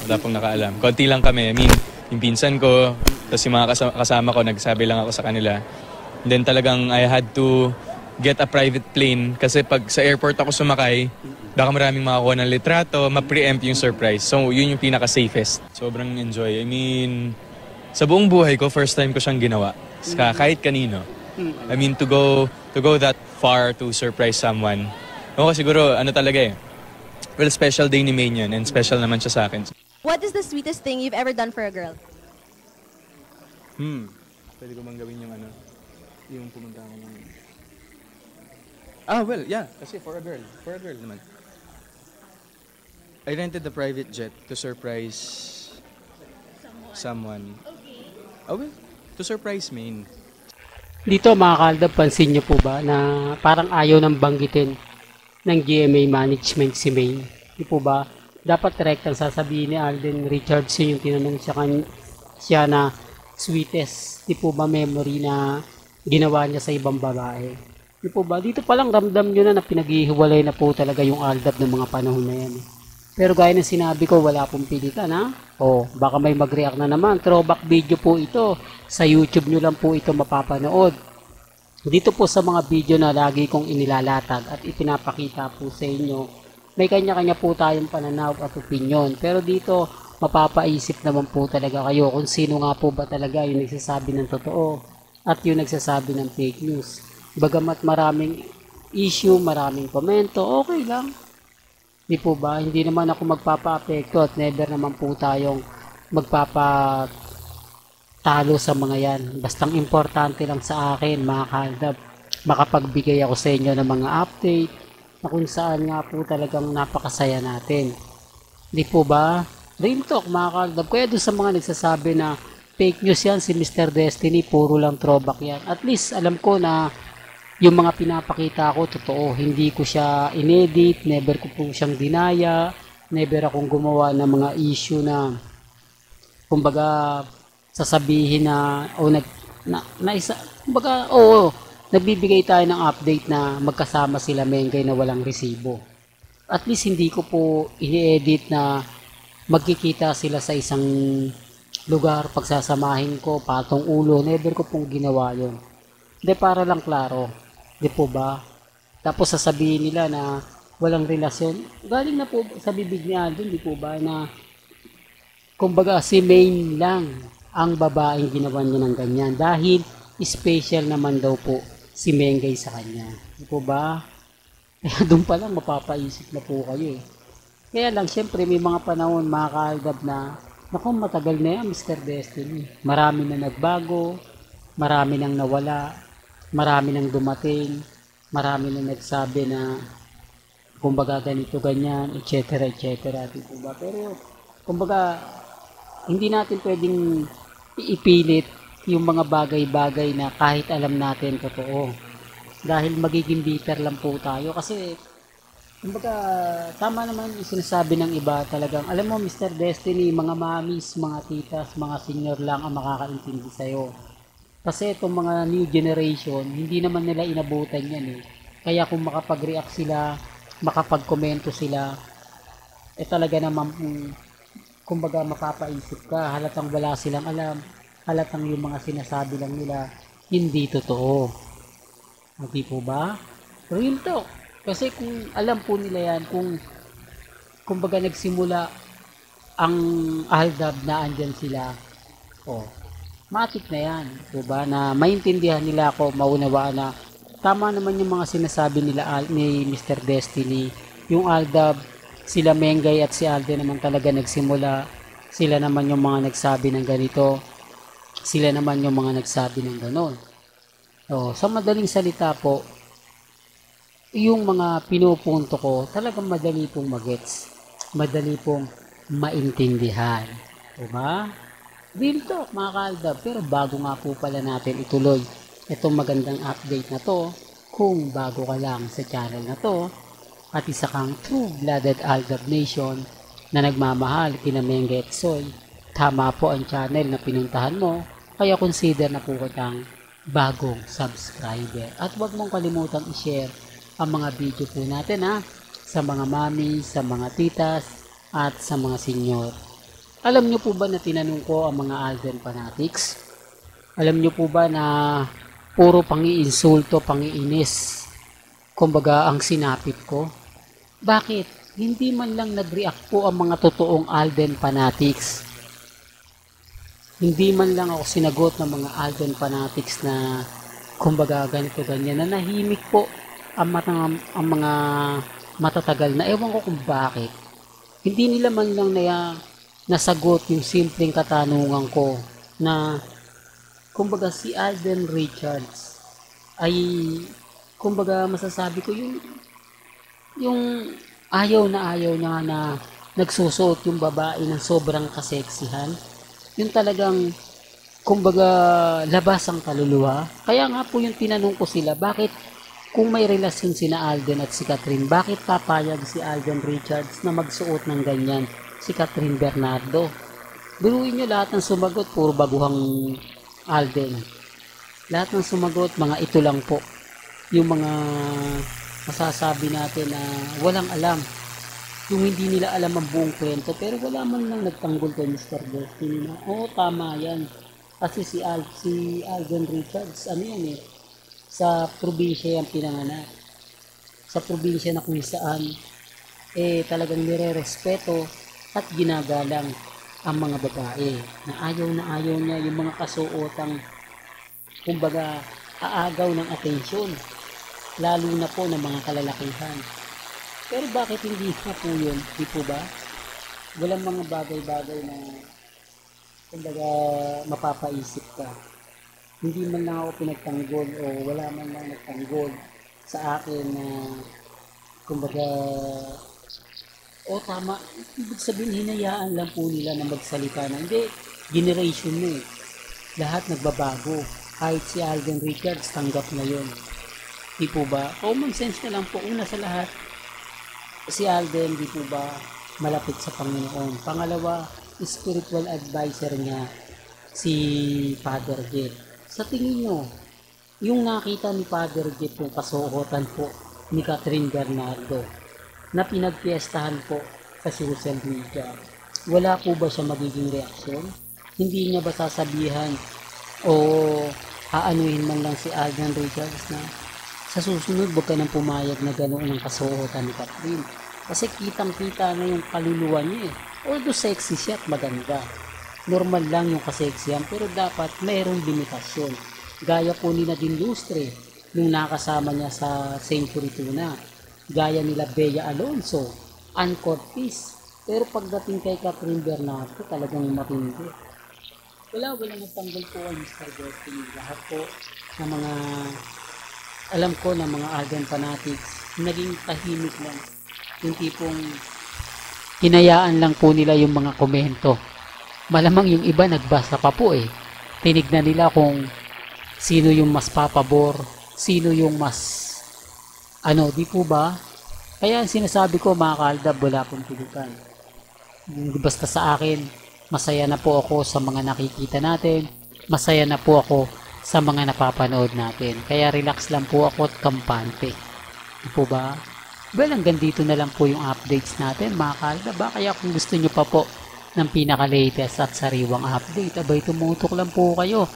Wala pong nakaalam. Konti lang kami. I mean, yung pinsan ko, tapos yung mga kasama ko, nagsabi lang ako sa kanila. And then talagang I had to get a private plane kasi pag sa airport ako sumakay, baka maraming makakuha ng litrato, ma-preempt yung surprise. So, yun yung pinaka-safest. Sobrang enjoy. I mean, sa buong buhay ko, first time ko siyang ginawa. Kahit kanino. I mean, to go that far to surprise someone. Ako siguro, ano talaga eh. Well, special day ni Maine yun, and special naman siya sa akin. What is the sweetest thing you've ever done for a girl? Pwede ko bang gawin yung ano? Yung pumunta ako ng... well, yeah. Kasi for a girl. For a girl naman. I rented the private jet to surprise someone. Okay. Well, to surprise Maine. Dito mga kaldab, pansin nyo po ba na parang ayaw nang banggitin ng GMA management si Maine? Di po ba? Dapat direct ang sasabihin ni Alden Richardson yung tinanong siya na sweetest, di po ba memory na ginawa niya sa ibang babae? Di po ba? Dito palang ramdam nyo na pinaghihiwalay na po talaga yung Aldab ng mga panahon na yan. Pero gaya ng sinabi ko, wala pong pilitan ha. Baka may mag-react na naman. Throwback video po ito. Sa YouTube nyo lang po ito mapapanood. Dito po sa mga video na lagi kong inilalatag at ipinapakita po sa inyo, may kanya-kanya po tayong pananaw at opinion. Pero dito, mapapaisip naman po talaga kayo kung sino nga po ba talaga yung nagsasabi ng totoo at yung nagsasabi ng fake news. Bagamat maraming issue, maraming komento, okay lang. Di po ba? Hindi naman ako magpapa-apekto at never naman po tayong magpapatalo sa mga yan. Bastang importante lang sa akin, mga kaldab, makapagbigay ako sa inyo ng mga update na kung saan nga po talagang napakasaya natin. Di po ba? Real talk, mga kaldab. Kaya doon sa mga nagsasabi na fake news yan, si Mr. Destiny, puro lang throwback yan. At least, alam ko na yung mga pinapakita ko, totoo. Hindi ko siya inedit, never ko po siyang dinaya, never akong gumawa ng mga issue na, kumbaga, sasabihin na, nagbibigay tayo ng update na magkasama sila Mengay na walang resibo. At least hindi ko po ini-edit na magkikita sila sa isang lugar, pagsasamahin ko, patong ulo, never ko pong ginawa yun. Hindi, para lang klaro. Di po ba? Tapos sasabihin nila na walang relasyon. Galing na po sa bibig ni Alden, di po ba, na kumbaga si Maine lang ang babaeng ginawa niya ng ganyan. Dahil special naman daw po si Mengay sa kanya. Di po ba? Kaya doon pa lang mapapaisip na po kayo eh. Kaya lang, syempre may mga panahon, mga kaldab na, naku, matagal na yan, Mr. Destiny. Marami na nagbago, marami nang nawala, marami nang dumating, marami nang nagsabi na kumbaga ganito, ganyan, etc. etc. Diba? Pero kumbaga hindi natin pwedeng ipilit yung mga bagay-bagay na kahit alam natin totoo. Dahil magiging bitter lang po tayo kasi kumbaga tama naman yung sinasabi ng iba talagang, alam mo Mr. Destiny, mga mamis, mga titas, mga senior lang ang makakaintindi sa'yo. Kasi itong mga new generation, hindi naman nila inabutan yan eh. Kaya kung makapag-react sila, makapag-komento sila, talaga naman, kumbaga mapapaisip ka, halatang wala silang alam, halatang yung mga sinasabi lang nila, hindi totoo. Hindi po ba? Real talk. Kasi kung alam po nila yan, kung kumbaga nagsimula ang Aldab na andyan sila, matik na yan, diba? Na maintindihan nila ako, maunawaan na tama naman yung mga sinasabi nila ni Mr. Destiny. Yung Aldab, sila Mengay at si Alden naman talaga nagsimula. Sila naman yung mga nagsabi ng ganito. Sila naman yung mga nagsabi ng ganon. Sa madaling salita po, yung mga pinupunto ko, talagang madali pong magets. Madali pong maintindihan. Diba? Real talk, mga kaaldab. Pero bago nga po pala natin ituloy itong magandang update na to, kung bago ka lang sa channel na to, at isa kang true-blooded Aldab Nation na nagmamahal kina Mengay at Soy, tama po ang channel na pinuntahan mo, kaya consider na po kitang bagong subscriber. At huwag mong kalimutang i-share ang mga video po natin sa mga mami, sa mga titas, at sa mga senior. Alam nyo po ba na tinanong ko ang mga Alden fanatics? Alam nyo po ba na puro pangiinsulto, pangiinis, kumbaga ang sinapit ko? Bakit? Hindi man lang nag-react po ang mga totoong Alden fanatics. Hindi man lang ako sinagot ng mga Alden fanatics na kumbaga ganito ganyan, na nahimik po ang mga matatagal na ewan ko kung bakit. Hindi nila man lang nasagot yung simpleng katanungan ko na kumbaga si Alden Richards ay kumbaga masasabi ko yung ayaw niya na nagsusuot yung babae ng sobrang kaseksihan, yung talagang kumbaga labas ang kaluluwa. Kaya nga po yung tinanong ko sila, bakit kung may relasyon sina Alden at si Catherine, bakit papayag si Alden Richards na magsuot ng ganyan si Catherine Bernardo? Biruin nyo, lahat ng sumagot puro baguhang Alden. Lahat ng sumagot mga ito lang po, yung mga masasabi natin na walang alam, yung hindi nila alam ang buong kwento, pero wala man lang nagtanggol kay Mr. Destiny na tama yan. Kasi si Alden Richards sa probinsya yung pinanganak, sa probinsya na kung saan talagang nire-respeto at ginagalang ang mga babae, na ayaw niya yung mga kasuotang kumbaga aagaw ng atensyon, lalo na po ng mga kalalakihan. Pero bakit hindi po yun? Di po ba? Walang mga bagay-bagay na kumbaga mapapaisip ka. Hindi man lang ako pinagtanggol o wala man lang nagtanggol sa akin na kumbaga tama, ibig sabihin hinayaan lang po nila na magsalita na hindi, generation mo lahat nagbabago. Kahit si Alden Richards tanggap na yun, di po ba? Common sense na lang po. Una sa lahat, si Alden, di po ba, malapit sa Panginoon. Pangalawa, spiritual advisor niya si Father Jeff. Sa tingin nyo, yung nakita ni Father Jeff yung kasuotan po ni Catherine Bernardo na pinagpiestahan po sa social media, wala po ba siya magiging reaksyon? Hindi niya ba sasabihan o aanuhin man lang si Alden Richards na sa susunod wag ka nang pumayag na ganoon ang kasuotan ni Catherine? Kasi kitang-kita na yung kaluluwa niya Although sexy siya at maganda, normal lang yung kaseksihan, pero dapat mayroong limitasyon. Gaya po ni Nadine Lustre nung nakasama niya sa Century Tuna, gaya nila Bea Alonso, Ann Cortez. Pero pagdating kay Catherine Bernardo, talagang matindi. Walang nagtanggol po ang Mr. Destiny. Lahat po ng mga alam ko ng mga Alden fanatics, naging tahimik lang. Yung tipong hinayaan lang po nila yung mga komento. Malamang yung iba nagbasa pa po Tinignan nila kung sino yung mas papabor, sino yung mas di po ba? Kaya sinasabi ko mga kaaldab, wala pong pilitan. Basta sa akin, masaya na po ako sa mga nakikita natin, masaya na po ako sa mga napapanood natin. Kaya relax lang po ako at kampante. Di po ba? Well, hanggang dito na lang po yung updates natin mga kaaldab. Kaya kung gusto nyo pa po ng pinaka-latest at sariwang update, abay tumutok lang po kayo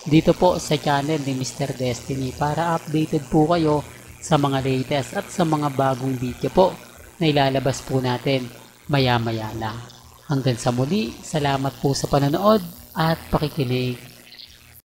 dito po sa channel ni Mr. Destiny para updated po kayo sa mga latest at sa mga bagong video po na ilalabas po natin maya-maya lang. Hanggang sa muli, salamat po sa panonood at pakikinig.